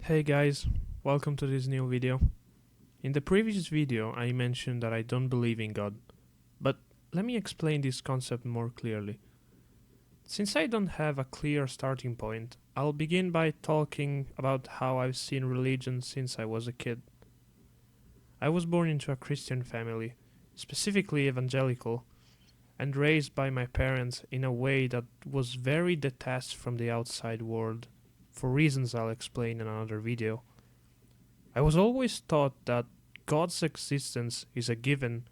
Hey guys, welcome to this new video. In the previous video I mentioned that I don't believe in God, but let me explain this concept more clearly. Since I don't have a clear starting point, I'll begin by talking about how I've seen religion since I was a kid. I was born into a Christian family, specifically evangelical, and raised by my parents in a way that was very detached from the outside world, for reasons I'll explain in another video. I was always taught that God's existence is a given.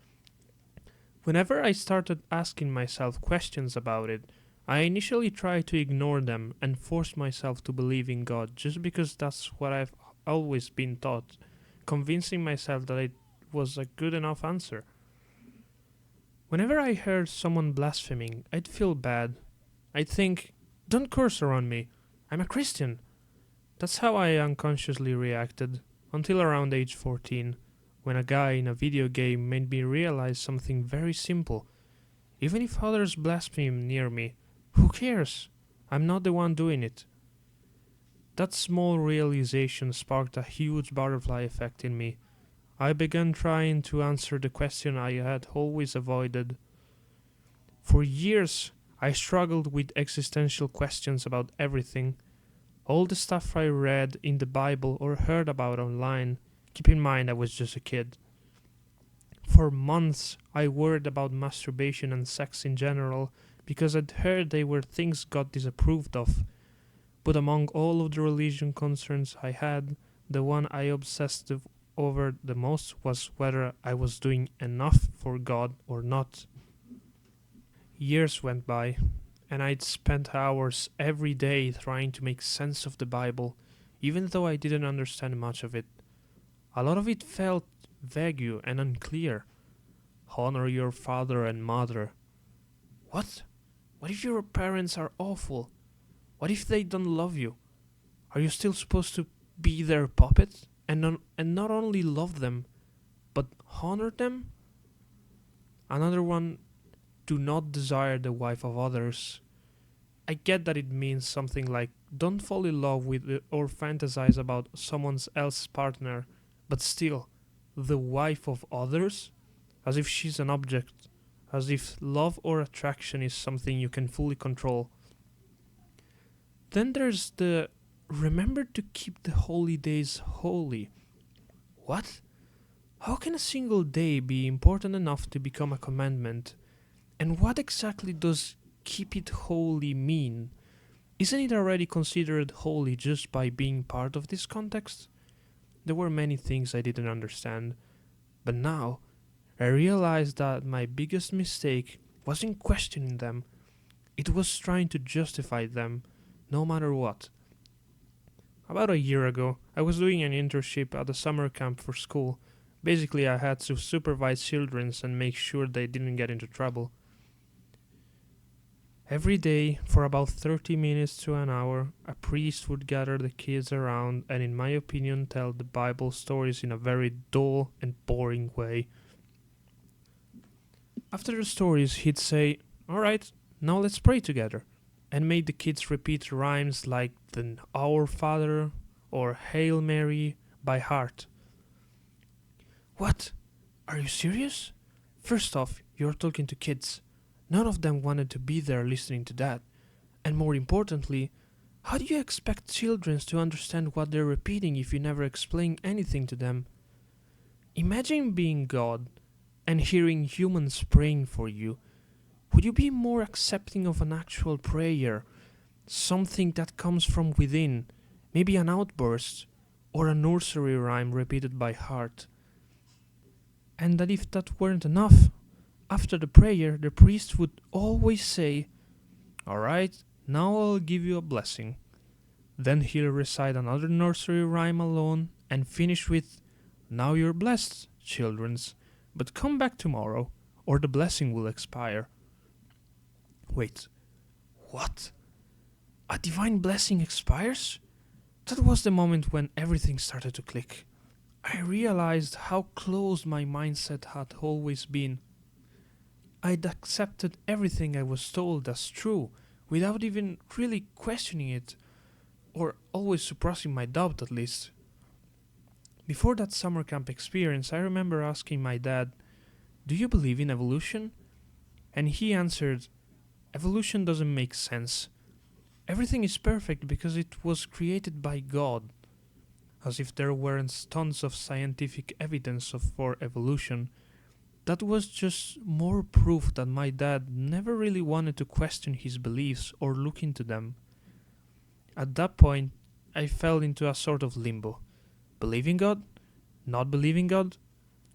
Whenever I started asking myself questions about it, I initially tried to ignore them and force myself to believe in God just because that's what I've always been taught, convincing myself that it was a good enough answer. Whenever I heard someone blaspheming, I'd feel bad. I'd think, don't curse around me, I'm a Christian. That's how I unconsciously reacted, until around age 14, when a guy in a video game made me realize something very simple. Even if others blaspheme near me, who cares? I'm not the one doing it. That small realization sparked a huge butterfly effect in me. I began trying to answer the question I had always avoided. For years, I struggled with existential questions about everything. All the stuff I read in the Bible or heard about online. Keep in mind I was just a kid. For months, I worried about masturbation and sex in general because I'd heard they were things God disapproved of. But among all of the religion concerns I had, the one I obsessed over the most was whether I was doing enough for God or not. Years went by, and I'd spent hours every day trying to make sense of the Bible, even though I didn't understand much of it. A lot of it felt vague and unclear. Honor your father and mother. What? What if your parents are awful? What if they don't love you? Are you still supposed to be their puppet and not only love them, but honor them? Another one, do not desire the wife of others. I get that it means something like don't fall in love with or fantasize about someone else's partner, but still, the wife of others? As if she's an object, as if love or attraction is something you can fully control. Then there's the remember to keep the holy days holy. What? How can a single day be important enough to become a commandment? And what exactly does keep it holy mean? Isn't it already considered holy just by being part of this context? There were many things I didn't understand, but now I realized that my biggest mistake wasn't questioning them, it was trying to justify them, no matter what. About a year ago, I was doing an internship at a summer camp for school. Basically, I had to supervise children and make sure they didn't get into trouble. Every day, for about 30 minutes to an hour, a priest would gather the kids around and, in my opinion, tell the Bible stories in a very dull and boring way. After the stories, he'd say, alright, now let's pray together, and made the kids repeat rhymes like the Our Father or Hail Mary by heart. What? Are you serious? First off, you're talking to kids. None of them wanted to be there listening to that. And more importantly, how do you expect children to understand what they're repeating if you never explain anything to them? Imagine being God and hearing humans praying for you. Would you be more accepting of an actual prayer, something that comes from within, maybe an outburst, or a nursery rhyme repeated by heart? And that if that weren't enough, after the prayer, the priest would always say, alright, now I'll give you a blessing. Then he'll recite another nursery rhyme alone and finish with, now you're blessed, childrens, but come back tomorrow, or the blessing will expire. Wait, what? A divine blessing expires? That was the moment when everything started to click. I realized how closed my mindset had always been. I'd accepted everything I was told as true, without even really questioning it. or always suppressing my doubt at least. Before that summer camp experience, I remember asking my dad, "Do you believe in evolution?" And he answered, "Evolution doesn't make sense. Everything is perfect because it was created by God." As if there weren't tons of scientific evidence for evolution. That was just more proof that my dad never really wanted to question his beliefs or look into them. At that point, I fell into a sort of limbo. Believing God? Not believing God?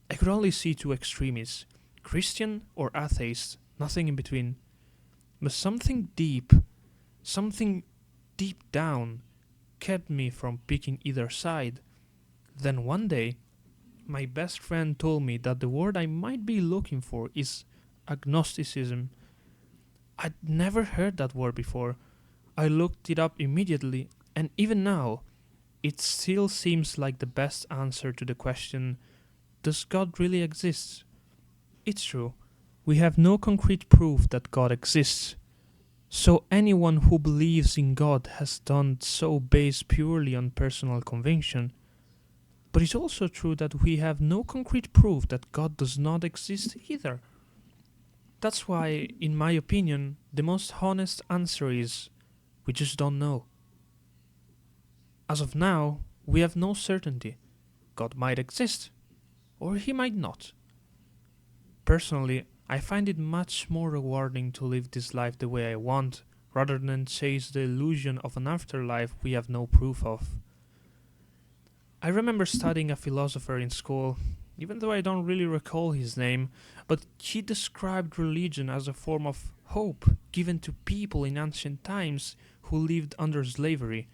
I could only see two extremes, Christian or atheist, nothing in between. But something deep down, kept me from picking either side. Then one day, my best friend told me that the word I might be looking for is agnosticism. I'd never heard that word before. I looked it up immediately, and even now, it still seems like the best answer to the question, does God really exist? It's true, we have no concrete proof that God exists. So anyone who believes in God has done so based purely on personal conviction. But it's also true that we have no concrete proof that God does not exist either. That's why, in my opinion, the most honest answer is, we just don't know. As of now, we have no certainty. God might exist, or he might not. Personally, I find it much more rewarding to live this life the way I want, rather than chase the illusion of an afterlife we have no proof of. I remember studying a philosopher in school, even though I don't really recall his name, but he described religion as a form of hope given to people in ancient times who lived under slavery.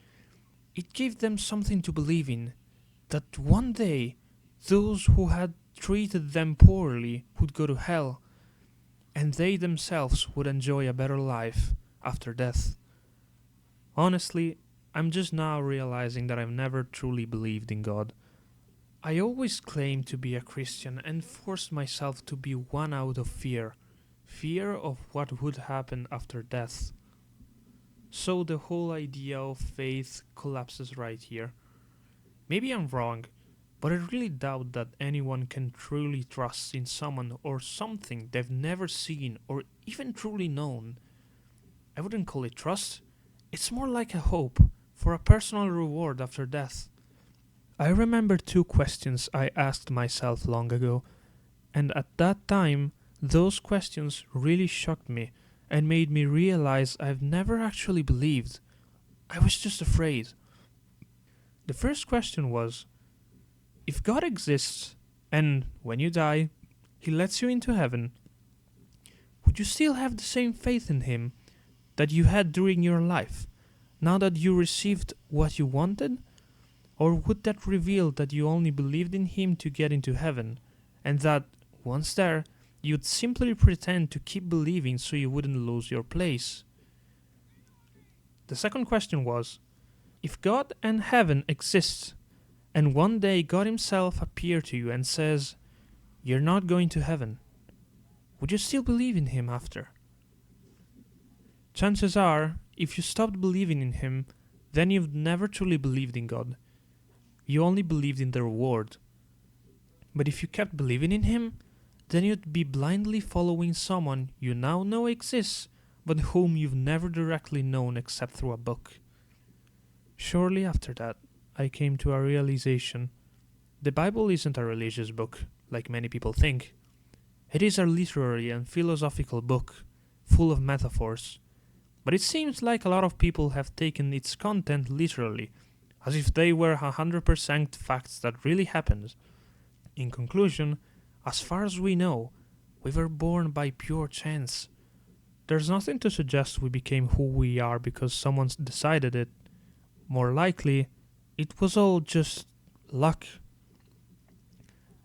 It gave them something to believe in, that one day those who had treated them poorly would go to hell, and they themselves would enjoy a better life after death. Honestly, I'm just now realizing that I've never truly believed in God. I always claimed to be a Christian and forced myself to be one out of fear of what would happen after death. So the whole idea of faith collapses right here. Maybe I'm wrong, but I really doubt that anyone can truly trust in someone or something they've never seen or even truly known. I wouldn't call it trust. It's more like a hope for a personal reward after death. I remember two questions I asked myself long ago, and at that time, those questions really shocked me and made me realize I've never actually believed. I was just afraid. The first question was, if God exists, and when you die, he lets you into heaven, would you still have the same faith in him that you had during your life, now that you received what you wanted? Or would that reveal that you only believed in him to get into heaven, and that, once there, you'd simply pretend to keep believing so you wouldn't lose your place? The second question was, if God and heaven exist, and one day God himself appears to you and says, "You're not going to heaven," would you still believe in him after? Chances are, if you stopped believing in him, then you've never truly believed in God. You only believed in the reward. But if you kept believing in him, then you'd be blindly following someone you now know exists, but whom you've never directly known except through a book. Shortly after that, I came to a realization. The Bible isn't a religious book, like many people think. It is a literary and philosophical book, full of metaphors. But it seems like a lot of people have taken its content literally, as if they were 100% facts that really happened. In conclusion, as far as we know, we were born by pure chance. There's nothing to suggest we became who we are because someone decided it. More likely, it was all just luck.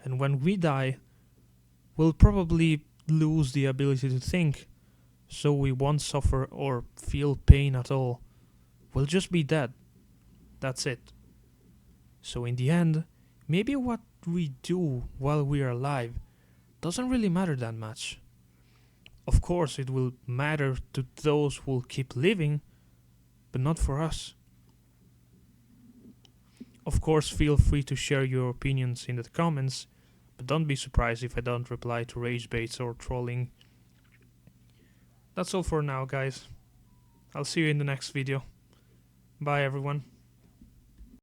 And when we die, we'll probably lose the ability to think, so we won't suffer or feel pain at all. We'll just be dead. That's it. So in the end, maybe what we do while we are alive doesn't really matter that much. Of course, it will matter to those who will keep living, but not for us. Of course, feel free to share your opinions in the comments, but don't be surprised if I don't reply to rage baits or trolling. That's all for now, guys. I'll see you in the next video. Bye, everyone.